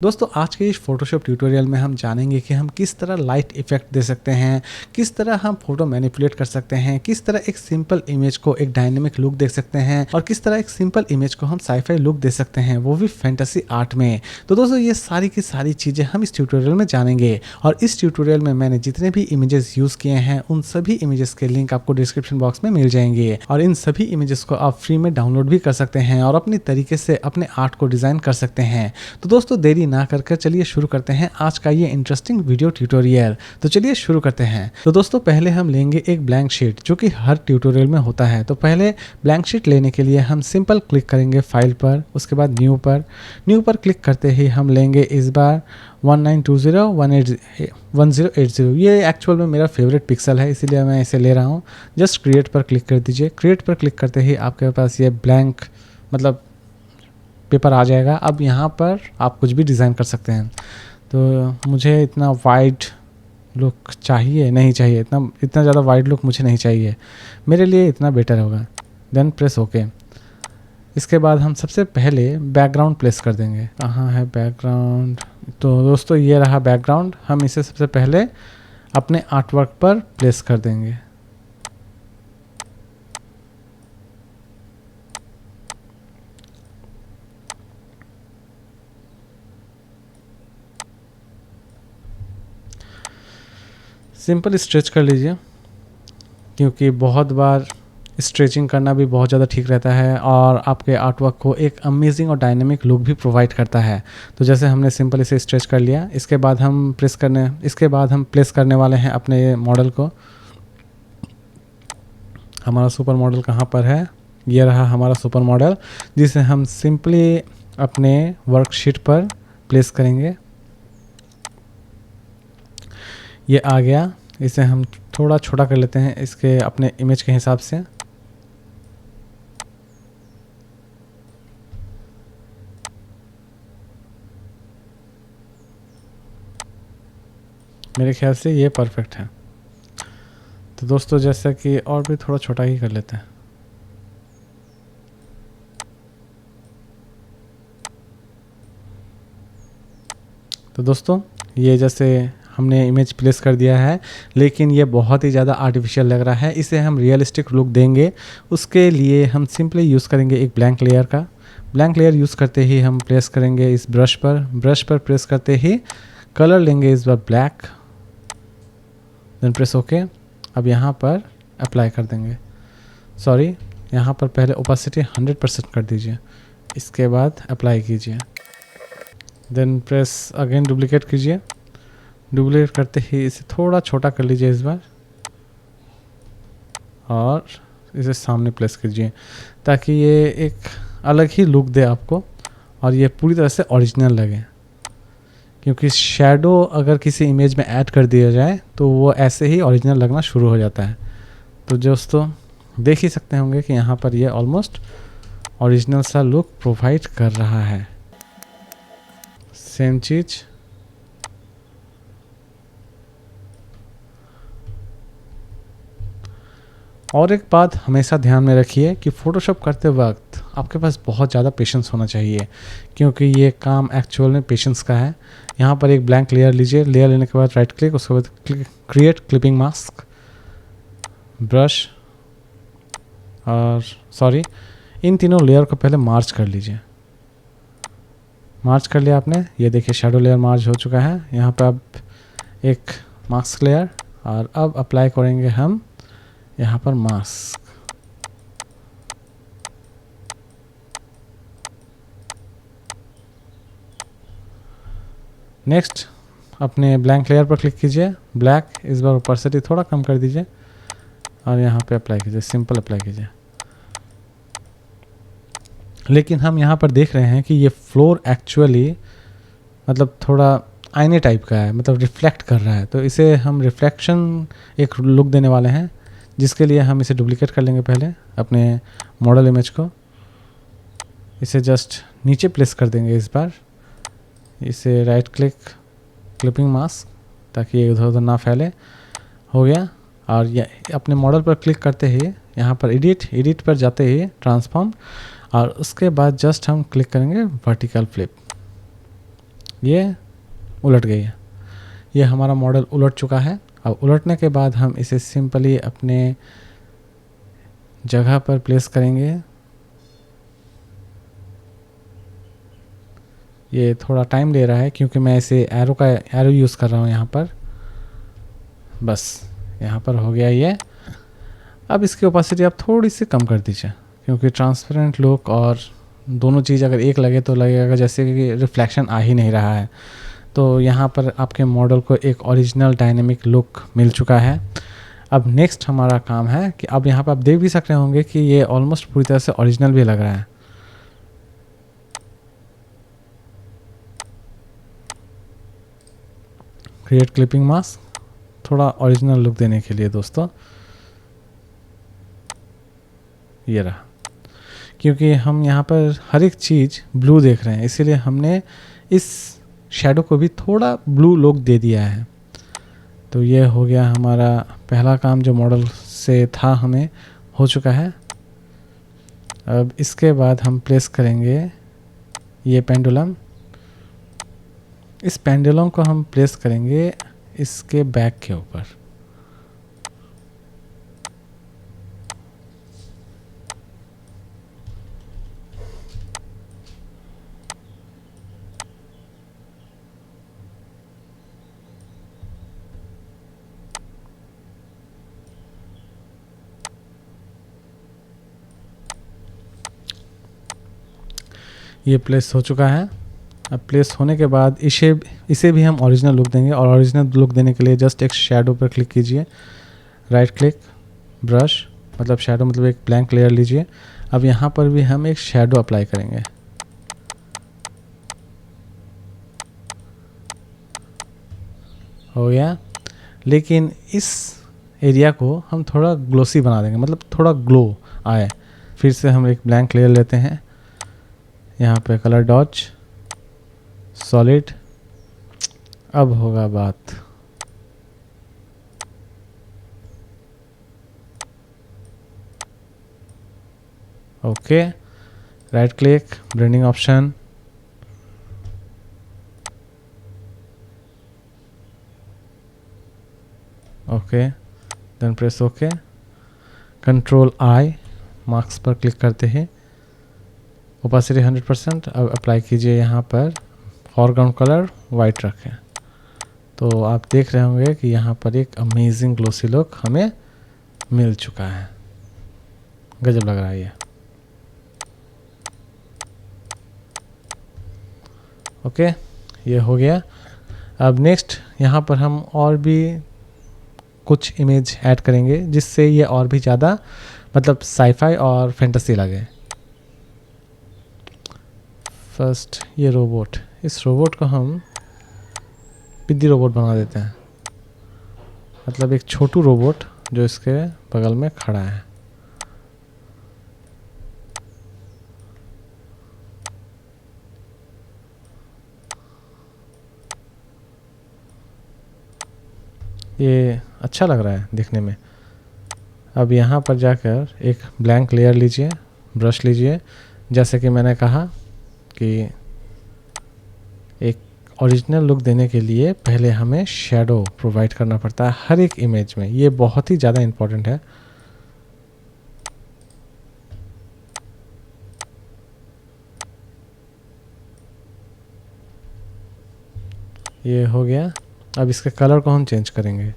दोस्तों आज के इस फोटोशॉप ट्यूटोरियल में हम जानेंगे कि हम किस तरह लाइट इफेक्ट दे सकते हैं, किस तरह हम फोटो मैनिपुलेट कर सकते हैं, किस तरह एक सिंपल इमेज को एक डायनेमिक लुक दे सकते हैं और किस तरह एक सिंपल इमेज को हम साईफाई लुक दे सकते हैं, वो भी फैंटेसी आर्ट में। तो दोस्तों ये सारी की सारी चीज़ें हम इस ट्यूटोरियल में जानेंगे और इस ट्यूटोरियल में मैंने जितने भी इमेजेस यूज़ किए हैं उन सभी इमेजेस के लिंक आपको डिस्क्रिप्शन बॉक्स में मिल जाएंगे और इन सभी इमेजेस को आप फ्री में डाउनलोड भी कर सकते हैं और अपनी तरीके से अपने आर्ट को डिज़ाइन कर सकते हैं। तो दोस्तों देरी ना करके चलिए शुरू करते हैं आज का ये इंटरेस्टिंग वीडियो ट्यूटोरियल। तो चलिए शुरू करते हैं। तो दोस्तों पहले हम लेंगे एक ब्लैंक शीट जो कि हर ट्यूटोरियल में होता है। तो पहले ब्लैंक शीट लेने के लिए हम सिंपल क्लिक करेंगे फाइल पर, उसके बाद न्यू पर क्लिक करते ही हम लेंगे इस बार 19201080। ये एक्चुअल में मेरा फेवरेट पिक्सल है इसीलिए मैं इसे ले रहा हूँ। जस्ट क्रिएट पर क्लिक कर दीजिए। क्रिएट पर क्लिक करते ही आपके पास ये ब्लैंक मतलब पेपर आ जाएगा। अब यहाँ पर आप कुछ भी डिज़ाइन कर सकते हैं। तो मुझे इतना वाइड लुक चाहिए नहीं चाहिए, इतना ज़्यादा वाइड लुक मुझे नहीं चाहिए, मेरे लिए इतना बेटर होगा। Then press okay. इसके बाद हम सबसे पहले बैकग्राउंड प्लेस कर देंगे। कहाँ है बैकग्राउंड? तो दोस्तों ये रहा बैकग्राउंड। हम इसे सबसे पहले अपने आर्टवर्क पर प्लेस कर देंगे। सिंपल स्ट्रेच कर लीजिए क्योंकि बहुत बार स्ट्रेचिंग करना भी बहुत ज़्यादा ठीक रहता है और आपके आर्टवर्क को एक अमेजिंग और डायनेमिक लुक भी प्रोवाइड करता है। तो जैसे हमने सिंपल इसे स्ट्रेच कर लिया, इसके बाद हम प्लेस करने वाले हैं अपने मॉडल को। हमारा सुपर मॉडल कहाँ पर है? ये रहा हमारा सुपर मॉडल, जिसे हम सिंपली अपने वर्कशीट पर प्लेस करेंगे। ये आ गया। इसे हम थोड़ा छोटा कर लेते हैं इसके अपने इमेज के हिसाब से। मेरे ख्याल से ये परफेक्ट है। तो दोस्तों जैसा कि और भी थोड़ा छोटा ही कर लेते हैं। तो दोस्तों ये जैसे हमने इमेज प्लेस कर दिया है, लेकिन ये बहुत ही ज़्यादा आर्टिफिशियल लग रहा है। इसे हम रियलिस्टिक लुक देंगे, उसके लिए हम सिंपली यूज़ करेंगे एक ब्लैंक लेयर का। ब्लैंक लेयर यूज़ करते ही हम प्लेस करेंगे इस ब्रश पर प्रेस करते ही कलर लेंगे इस बार ब्लैक। Then press okay. अब यहाँ पर अप्लाई कर देंगे। सॉरी, यहाँ पर पहले ओपेसिटी 100% कर दीजिए, इसके बाद अप्लाई कीजिए। देन प्रेस अगेन डुप्लीकेट कीजिए। डुप्लीकेट करते ही इसे थोड़ा छोटा कर लीजिए इस बार और इसे सामने प्लेस कीजिए ताकि ये एक अलग ही लुक दे आपको और ये पूरी तरह से ओरिजिनल लगे। क्योंकि शैडो अगर किसी इमेज में ऐड कर दिया जाए तो वो ऐसे ही ओरिजिनल लगना शुरू हो जाता है। तो दोस्तों देख ही सकते होंगे कि यहाँ पर ये ऑलमोस्ट ओरिजिनल सा लुक प्रोवाइड कर रहा है। सेम चीज़ और एक बात हमेशा ध्यान में रखिए कि फ़ोटोशॉप करते वक्त आपके पास बहुत ज़्यादा पेशेंस होना चाहिए, क्योंकि ये काम एक्चुअल में पेशेंस का है। यहाँ पर एक ब्लैंक लेयर लीजिए। लेयर लेने के बाद राइट क्लिक, उसके बाद क्रिएट क्लिपिंग मास्क, ब्रश और सॉरी, इन तीनों लेयर को पहले मार्च कर लीजिए। मार्च कर लिया आपने, ये देखिए शैडो लेयर मार्च हो चुका है। यहाँ पर अब एक मास्क लेयर और अब अप्लाई करेंगे हम यहाँ पर मास्क। नेक्स्ट अपने ब्लैंक लेयर पर क्लिक कीजिए, ब्लैक, इस बार ओपेसिटी थोड़ा कम कर दीजिए और यहाँ पे अप्लाई कीजिए, सिंपल अप्लाई कीजिए। लेकिन हम यहाँ पर देख रहे हैं कि ये फ्लोर एक्चुअली मतलब थोड़ा आईने टाइप का है, मतलब रिफ्लेक्ट कर रहा है। तो इसे हम रिफ्लेक्शन एक लुक देने वाले हैं, जिसके लिए हम इसे डुप्लीकेट कर लेंगे पहले अपने मॉडल इमेज को। इसे जस्ट नीचे प्लेस कर देंगे इस बार। इसे राइट क्लिक क्लिपिंग मास्क ताकि ये इधर उधर ना फैले। हो गया। और ये अपने मॉडल पर क्लिक करते ही यहाँ पर एडिट पर जाते ही ट्रांसफॉर्म और उसके बाद जस्ट हम क्लिक करेंगे वर्टिकल फ्लिप। ये उलट गई है। ये हमारा मॉडल उलट चुका है। अब उलटने के बाद हम इसे सिंपली अपने जगह पर प्लेस करेंगे। ये थोड़ा टाइम ले रहा है क्योंकि मैं इसे एरो यूज़ कर रहा हूँ यहाँ पर। बस यहाँ पर हो गया ये। अब इसकी ओपेसिटी आप थोड़ी सी कम कर दीजिए, क्योंकि ट्रांसपेरेंट लुक और दोनों चीज़ अगर एक लगे तो लगेगा जैसे कि रिफ्लेक्शन आ ही नहीं रहा है। तो यहाँ पर आपके मॉडल को एक ओरिजिनल डायनेमिक लुक मिल चुका है। अब नेक्स्ट हमारा काम है कि अब यहाँ पर आप देख भी सकते होंगे कि ये ऑलमोस्ट पूरी तरह से ओरिजिनल भी लग रहा है। क्रिएट क्लिपिंग मास्क, थोड़ा ओरिजिनल लुक देने के लिए दोस्तों। ये रहा, क्योंकि हम यहाँ पर हर एक चीज़ ब्लू देख रहे हैं, इसीलिए हमने इस शैडो को भी थोड़ा ब्लू लुक दे दिया है। तो ये हो गया हमारा पहला काम जो मॉडल से था हमें हो चुका है। अब इसके बाद हम प्लेस करेंगे ये पेंडुलम। इस पेंडुलम को हम प्लेस करेंगे इसके बैक के ऊपर। ये प्लेस हो चुका है। अब प्लेस होने के बाद इसे भी हम ओरिजिनल लुक देंगे, और ओरिजिनल लुक देने के लिए जस्ट एक शैडो पर क्लिक कीजिए, राइट क्लिक, ब्रश, मतलब शैडो मतलब एक ब्लैंक लेयर लीजिए। अब यहाँ पर भी हम एक शैडो अप्लाई करेंगे। हो गया, लेकिन इस एरिया को हम थोड़ा ग्लोसी बना देंगे, मतलब थोड़ा ग्लो आए। फिर से हम एक ब्लैंक लेयर लेते हैं, यहाँ पे कलर डॉज, सॉलिड। अब होगा बात। Okay, right click, blending option, okay, then press okay, control I, marks पर क्लिक करते हैं, ओपेसिटी 100%। अब अप्लाई कीजिए। यहाँ पर फॉरग्राउंड कलर वाइट रखें, तो आप देख रहे होंगे कि यहाँ पर एक अमेजिंग ग्लोसी लुक हमें मिल चुका है। गजब लग रहा है ये। ओके, ये हो गया। अब नेक्स्ट यहाँ पर हम और भी कुछ इमेज ऐड करेंगे जिससे ये और भी ज़्यादा मतलब साईफाई और फैंटेसी लगे। फर्स्ट ये रोबोट, इस रोबोट को हम पिद्दी रोबोट बना देते हैं, मतलब एक छोटू रोबोट जो इसके बगल में खड़ा है। ये अच्छा लग रहा है देखने में। अब यहाँ पर जाकर एक ब्लैंक लेयर लीजिए, ब्रश लीजिए, जैसे कि मैंने कहा कि एक ओरिजिनल लुक देने के लिए पहले हमें शैडो प्रोवाइड करना पड़ता है हर एक इमेज में। ये बहुत ही ज़्यादा इम्पोर्टेंट है। ये हो गया। अब इसके कलर को हम चेंज करेंगे।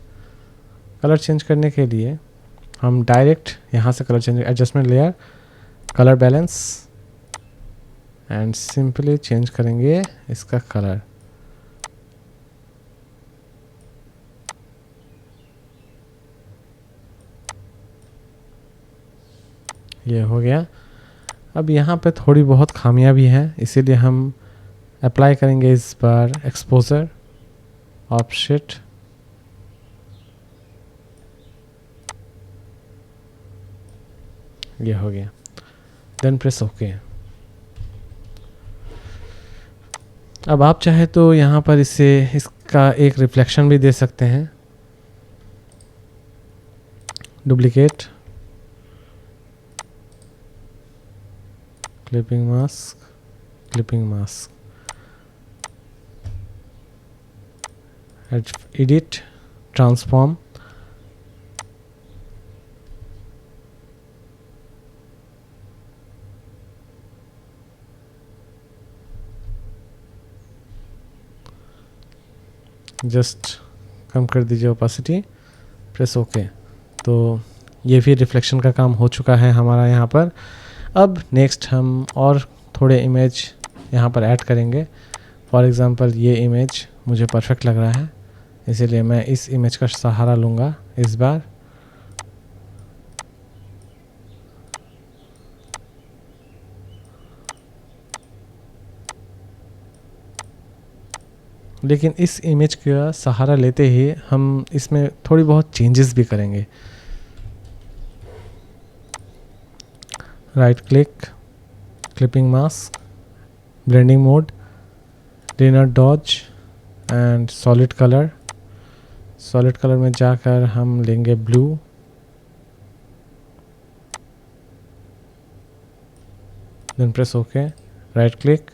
कलर चेंज करने के लिए हम डायरेक्ट यहाँ से colour change, adjustment layer, colour balance, and simply change करेंगे इसका कलर। ये हो गया। अब यहाँ पे थोड़ी बहुत खामियां भी हैं, इसीलिए हम अप्लाई करेंगे इस बार एक्सपोजर, ऑफसेट, ये हो गया, देन प्रेस ओके। अब आप चाहे तो यहाँ पर इसका एक रिफ्लेक्शन भी दे सकते हैं। Duplicate, clipping mask, clipping mask, edit transform, just come कर दीजिए ओपेसिटी, प्रेस ओके। तो ये भी रिफ्लेक्शन का काम हो चुका है हमारा यहाँ पर। अब नेक्स्ट हम और थोड़े इमेज यहाँ पर ऐड करेंगे। फॉर एग्ज़ाम्पल ये इमेज मुझे परफेक्ट लग रहा है, इसीलिए मैं इस इमेज का सहारा लूँगा इस बार। लेकिन इस इमेज का सहारा लेते ही हम इसमें थोड़ी बहुत चेंजेस भी करेंगे। Right click, clipping mask, blending mode, linear dodge and solid colour. Solid colour में जाकर हम लेंगे blue, then press okay. Right click,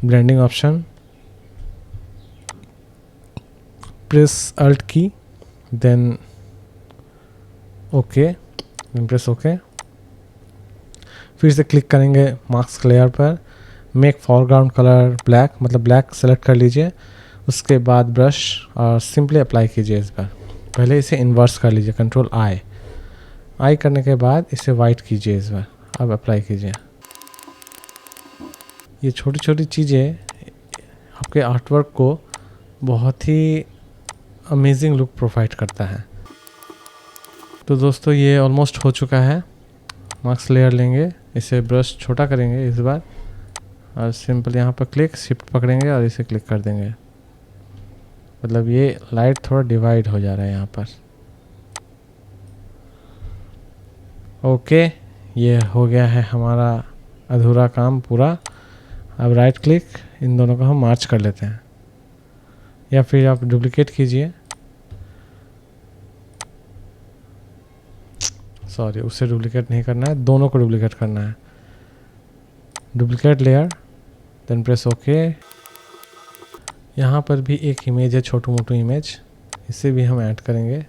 blending option, press alt key, then okay, then press okay. फिर से क्लिक करेंगे mask layer पर, make foreground colour black, मतलब black select कर लीजिए। उसके बाद ब्रश और सिंपली अप्लाई कीजिए इस बार। पहले इसे इन्वर्स कर लीजिए, कंट्रोल आई करने के बाद इसे वाइट कीजिए इस बार। अब अप्लाई कीजिए। ये छोटी छोटी चीज़ें आपके आर्टवर्क को बहुत ही अमेजिंग लुक प्रोवाइड करता है। तो दोस्तों ये ऑलमोस्ट हो चुका है। मास्क लेयर लेंगे, इसे ब्रश छोटा करेंगे इस बार और सिंपल यहाँ पर क्लिक शिफ्ट पकड़ेंगे और इसे क्लिक कर देंगे। मतलब ये लाइट थोड़ा डिवाइड हो जा रहा है यहाँ पर। ओके, ये हो गया है हमारा अधूरा काम पूरा। अब राइट क्लिक, इन दोनों को हम मार्च कर लेते हैं, या फिर आप डुप्लीकेट कीजिए। सॉरी, उससे डुप्लीकेट नहीं करना है, दोनों को डुप्लीकेट करना है। Duplicate layer, then press okay. यहाँ पर भी एक इमेज है, छोटू मोटू इमेज, इसे भी हम ऐड करेंगे।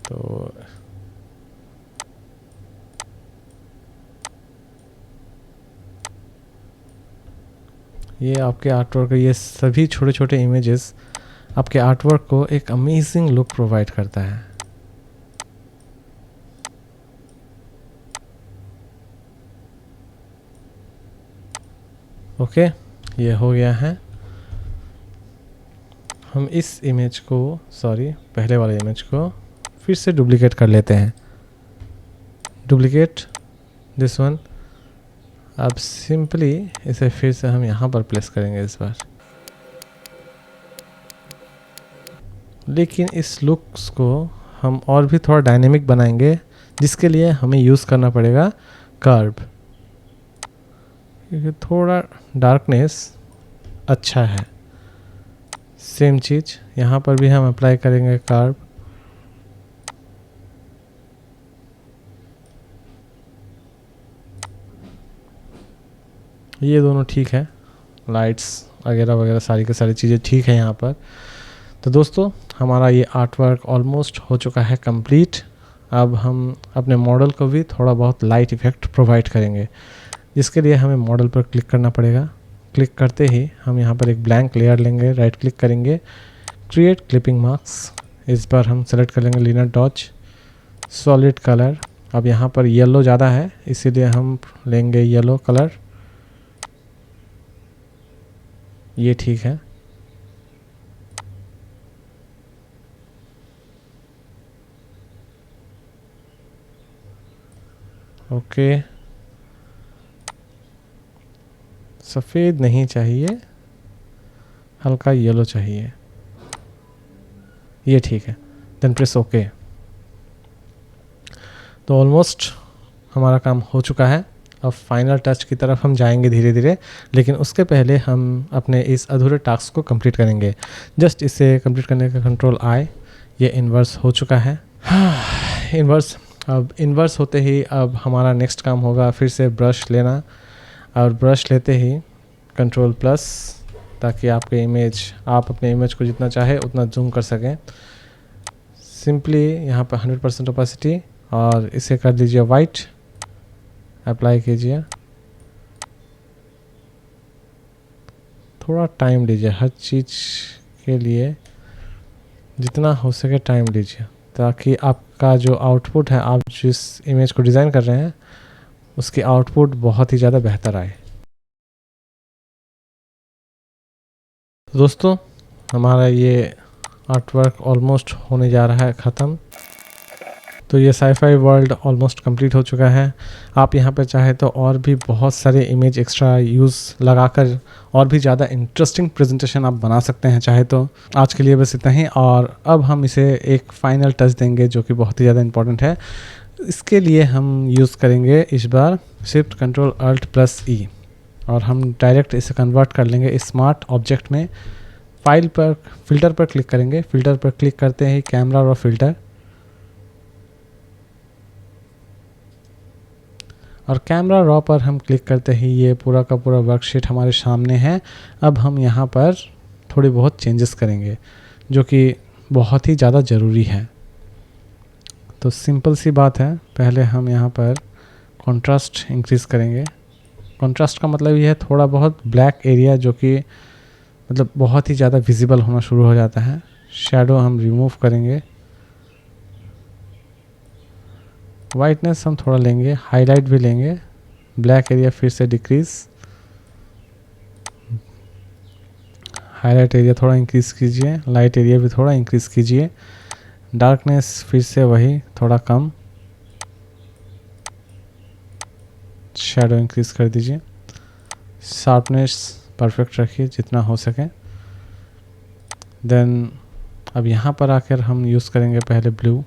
तो ये आपके आर्टवर्क, ये सभी छोटे छोटे इमेजेस आपके आर्टवर्क को एक अमेजिंग लुक प्रोवाइड करता है। ओके, ये हो गया है। हम इस इमेज को, सॉरी पहले वाले इमेज को फिर से डुप्लीकेट कर लेते हैं। Duplicate this one. अब सिंपली इसे फिर से हम यहाँ पर प्लेस करेंगे इस बार। लेकिन इस लुक्स को हम और भी थोड़ा डायनेमिक बनाएंगे, जिसके लिए हमें यूज़ करना पड़ेगा कर्व, क्योंकि थोड़ा डार्कनेस अच्छा है। सेम चीज़ यहाँ पर भी हम अप्लाई करेंगे कर्व। ये दोनों ठीक है, लाइट्स वगैरह वगैरह सारी की सारी चीज़ें ठीक है यहाँ पर। तो दोस्तों हमारा ये आर्टवर्क ऑलमोस्ट हो चुका है कंप्लीट। अब हम अपने मॉडल को भी थोड़ा बहुत लाइट इफ़ेक्ट प्रोवाइड करेंगे, जिसके लिए हमें मॉडल पर क्लिक करना पड़ेगा। क्लिक करते ही हम यहाँ पर एक ब्लैंक लेयर लेंगे, राइट क्लिक करेंगे, क्रिएट क्लिपिंग मास्क, इस पर हम सेलेक्ट कर लेंगे लिनियर डॉज, सॉलिड कलर। अब यहाँ पर येलो ज़्यादा है, इसीलिए हम लेंगे येलो कलर, ये ठीक है। ओके, सफ़ेद नहीं चाहिए, हल्का येलो चाहिए, ये ठीक है। Then press okay. तो ऑलमोस्ट हमारा काम हो चुका है। अब फाइनल टच की तरफ हम जाएंगे धीरे धीरे, लेकिन उसके पहले हम अपने इस अधूरे टास्क को कंप्लीट करेंगे। जस्ट इसे कंप्लीट करने का कंट्रोल आई, ये इन्वर्स हो चुका है। इन्वर्स, अब इन्वर्स होते ही अब हमारा नेक्स्ट काम होगा फिर से ब्रश लेना, और ब्रश लेते ही कंट्रोल प्लस ताकि आप अपने इमेज को जितना चाहे उतना जूम कर सकें। सिंपली यहाँ पर 100% ओपेसिटी और इसे कर दीजिए वाइट, अप्लाई कीजिए। थोड़ा टाइम लीजिए, हर चीज़ के लिए जितना हो सके टाइम लीजिए, ताकि आपका जो आउटपुट है, आप जिस इमेज को डिज़ाइन कर रहे हैं उसकी आउटपुट बहुत ही ज़्यादा बेहतर आए। दोस्तों, हमारा ये आर्टवर्क ऑलमोस्ट होने जा रहा है ख़त्म। तो ये साईफाई वर्ल्ड ऑलमोस्ट कंप्लीट हो चुका है। आप यहाँ पे चाहे तो और भी बहुत सारे इमेज एक्स्ट्रा यूज़ लगाकर और भी ज़्यादा इंटरेस्टिंग प्रेजेंटेशन आप बना सकते हैं चाहे तो। आज के लिए बस इतना ही, और अब हम इसे एक फाइनल टच देंगे जो कि बहुत ही ज़्यादा इंपॉर्टेंट है। इसके लिए हम यूज़ करेंगे इस बार शिफ्ट कंट्रोल अल्ट प्लस ई, और हम डायरेक्ट इसे कन्वर्ट कर लेंगे स्मार्ट ऑब्जेक्ट में। फाइल पर फ़िल्टर पर क्लिक करेंगे, फ़िल्टर पर क्लिक करते ही कैमरा और फ़िल्टर, और कैमरा रॉ पर हम क्लिक करते ही ये पूरा का पूरा वर्कशीट हमारे सामने है। अब हम यहाँ पर थोड़ी बहुत चेंजेस करेंगे जो कि बहुत ही ज़्यादा ज़रूरी है। तो सिंपल सी बात है, पहले हम यहाँ पर कंट्रास्ट इंक्रीज़ करेंगे। कंट्रास्ट का मतलब ये है थोड़ा बहुत ब्लैक एरिया जो कि मतलब बहुत ही ज़्यादा विजिबल होना शुरू हो जाता है। शैडो हम रिमूव करेंगे, वाइटनेस हम थोड़ा लेंगे, हाईलाइट भी लेंगे, ब्लैक एरिया फिर से डिक्रीज़, हाईलाइट एरिया थोड़ा इंक्रीज़ कीजिए, लाइट एरिया भी थोड़ा इंक्रीज़ कीजिए, डार्कनेस फिर से वही थोड़ा कम, शैडो इंक्रीज़ कर दीजिए, शार्पनेस परफेक्ट रखिए जितना हो सके। देन अब यहाँ पर आकर हम यूज़ करेंगे पहले ब्लू,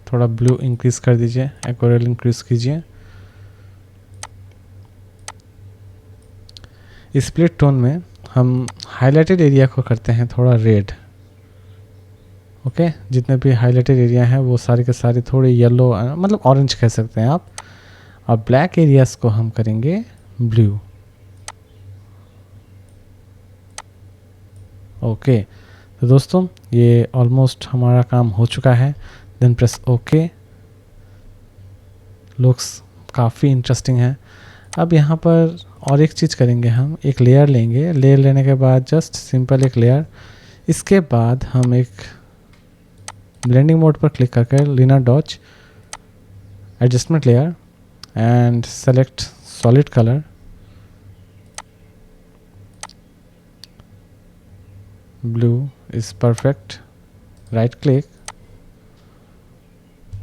थोड़ा ब्लू इंक्रीज़ कर दीजिए, एक्वारेल इंक्रीज़ कीजिए। स्प्लिट टोन में हम हाइलाइटेड एरिया को करते हैं थोड़ा रेड। ओके, जितने भी हाइलाइटेड एरिया हैं वो सारे के सारे थोड़े येलो, मतलब ऑरेंज कह सकते हैं आप, और ब्लैक एरियाज को हम करेंगे ब्लू। ओके, तो दोस्तों ये ऑलमोस्ट हमारा काम हो चुका है। Then press okay. लुक्स काफ़ी इंटरेस्टिंग है। अब यहाँ पर और एक चीज़ करेंगे, हम एक लेयर लेंगे, लेयर लेने के बाद जस्ट सिंपल एक लेयर, इसके बाद हम एक ब्लेंडिंग मोड पर क्लिक करके linear dodge adjustment layer and select solid colour, blue is perfect, right click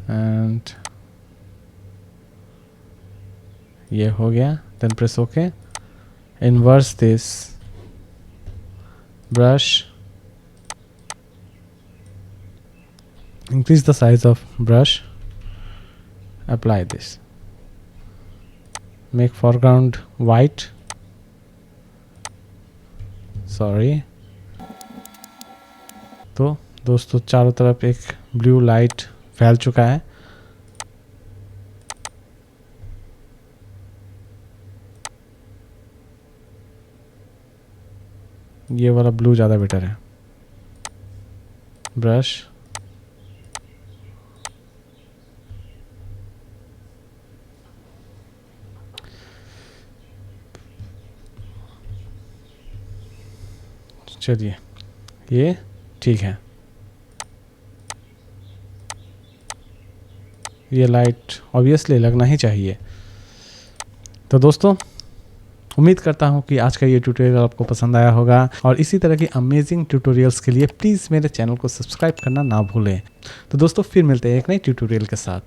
and ये हो गया। then press OK, inverse this brush, increase the size of brush, apply this, make foreground white, sorry। तो दोस्तों चारों तरफ एक blue light फैल चुका है। ये वाला ब्लू ज़्यादा बेटर है। ब्रश, चलिए ये ठीक है। ये लाइट ऑब्वियसली लगना ही चाहिए। तो दोस्तों उम्मीद करता हूँ कि आज का ये ट्यूटोरियल आपको पसंद आया होगा, और इसी तरह की अमेजिंग ट्यूटोरियल्स के लिए प्लीज़ मेरे चैनल को सब्सक्राइब करना ना भूलें। तो दोस्तों फिर मिलते हैं एक नए ट्यूटोरियल के साथ।